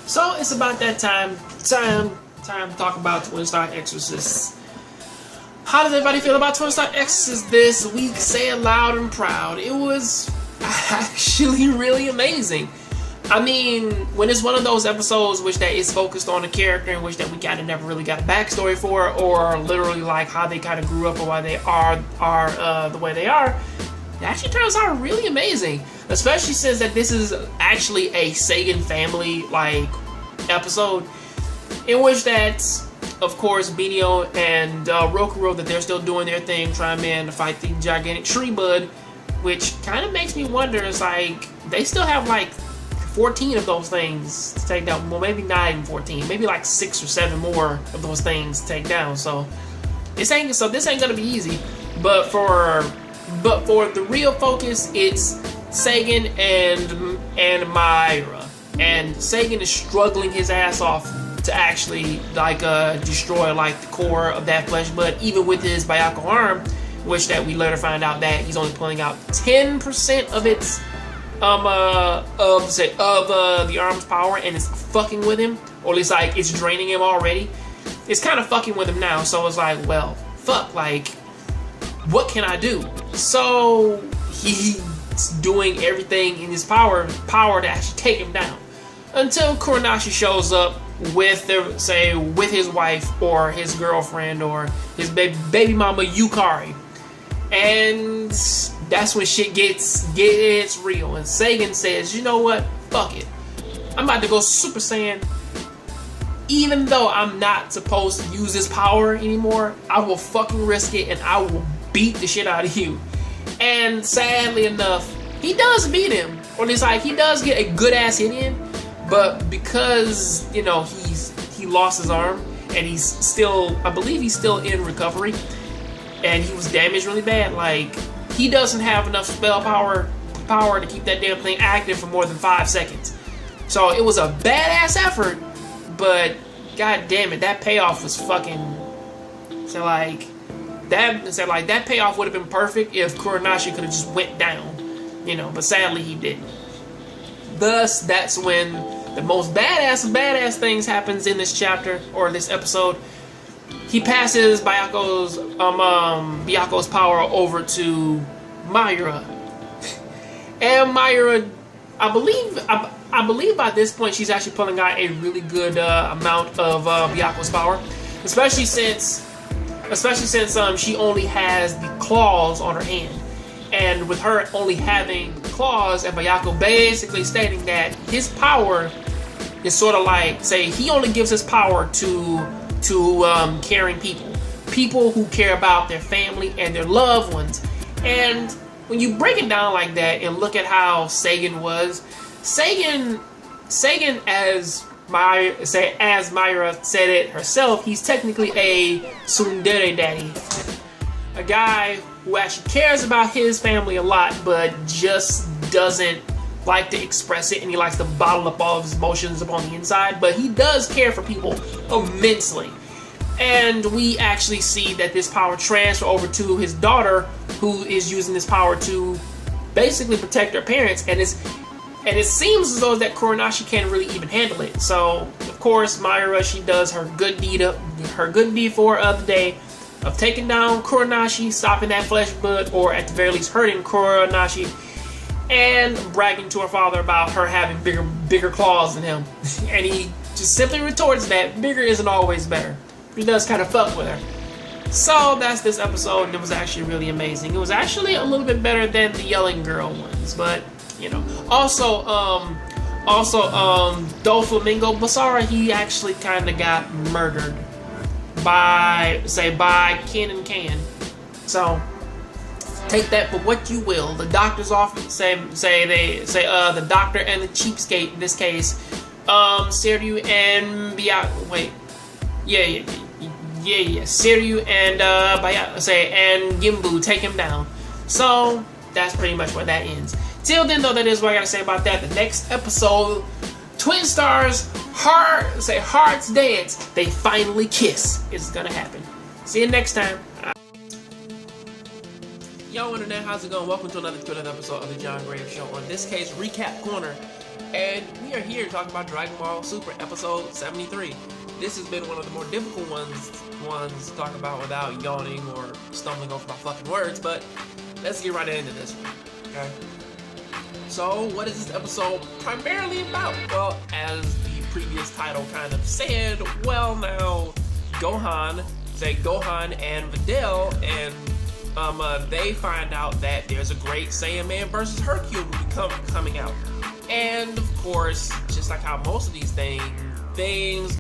So it's about that time to talk about Twin Star Exorcists. How does everybody feel about Twin Star Exorcists this week? Say it loud and proud. It was actually really amazing. I mean, when it's one of those episodes which that is focused on a character in which that we kind of never really got a backstory for, or literally like how they kind of grew up or why they are the way they are, it actually turns out really amazing. Especially since that this is actually a Sagan family like episode, in which that, of course, Binio and Rokuro, that they're still doing their thing, trying to fight the gigantic tree bud, which kind of makes me wonder. It's like they still have like 14 of those things to take down. Well, maybe not even 14, maybe like 6 or 7 more of those things to take down. So this ain't gonna be easy. But for the real focus, it's Sagan and Myra. And Sagan is struggling his ass off to actually like destroy like the core of that flesh bud, even with his Byakko arm, which that we later find out that he's only pulling out 10% of its the arm's power, and it's fucking with him, or at least like it's draining him already. It's kind of fucking with him now, so it's like, well, fuck, like, what can I do? So he's doing everything in his power to actually take him down, until Kuranashi shows up with with his wife or his girlfriend or his baby mama Yukari. And that's when shit gets real. And Sagan says, you know what? Fuck it. I'm about to go Super Saiyan. Even though I'm not supposed to use this power anymore, I will fucking risk it and I will beat the shit out of you. And sadly enough, he does beat him. Or at least like he does get a good ass hit in. But because, you know, he lost his arm and he's still, I believe he's still in recovery. And he was damaged really bad. Like, he doesn't have enough spell power to keep that damn thing active for more than 5 seconds. So it was a badass effort, but god damn it, that payoff was fucking. That payoff would have been perfect if Kuranashi could have just went down, you know. But sadly, he didn't. Thus, that's when the most badass things happens in this chapter or this episode. He passes Byakko's power over to Myra, and Myra, I believe by this point she's actually pulling out a really good amount of Byakko's power, especially since she only has the claws on her hand, and with her only having claws, and Byakko basically stating that his power is sort of like, say, he only gives his power to caring people who care about their family and their loved ones. And when you break it down like that and look at how Sagan was, Sagan as Myra said it herself, he's technically a tsundere daddy, a guy who actually cares about his family a lot, but just doesn't like to express it, and he likes to bottle up all of his emotions upon the inside. But he does care for people immensely. And we actually see that this power transfer over to his daughter, who is using this power to basically protect her parents, and it seems as though that Kuranashi can't really even handle it. So of course Myra, she does her good deed for the day of taking down Kuranashi, stopping that flesh bud, or at the very least hurting Kuranashi, and bragging to her father about her having bigger claws than him. And he just simply retorts that bigger isn't always better. He does kind of fuck with her. So that's this episode, and it was actually really amazing. It was actually a little bit better than the Yelling Girl ones, but you know. Also, Doflamingo Basara, he actually kind of got murdered by Ken and Can. So take that for what you will. The doctor's office the doctor and the cheapskate in this case, Siryu and Siryu and and Gimbu take him down. So that's pretty much where that ends. Till then, though, that is what I gotta say about that. The next episode, Twin Stars Hearts Dance. They finally kiss. It's gonna happen. See you next time. Yo, Internet, how's it going? Welcome to another episode of the Jongravesshow. On this case, Recap Corner. and we are here talking about Dragon Ball Super Episode 73. This has been one of the more difficult ones to talk about without yawning or stumbling over my fucking words, but let's get right into this one, okay? So, what is this episode primarily about? Well, as the previous title kind of said, well now, Gohan and Videl, and they find out that there's a Great Saiyan Man versus Hercule will be coming out. And of course, just like how most of these things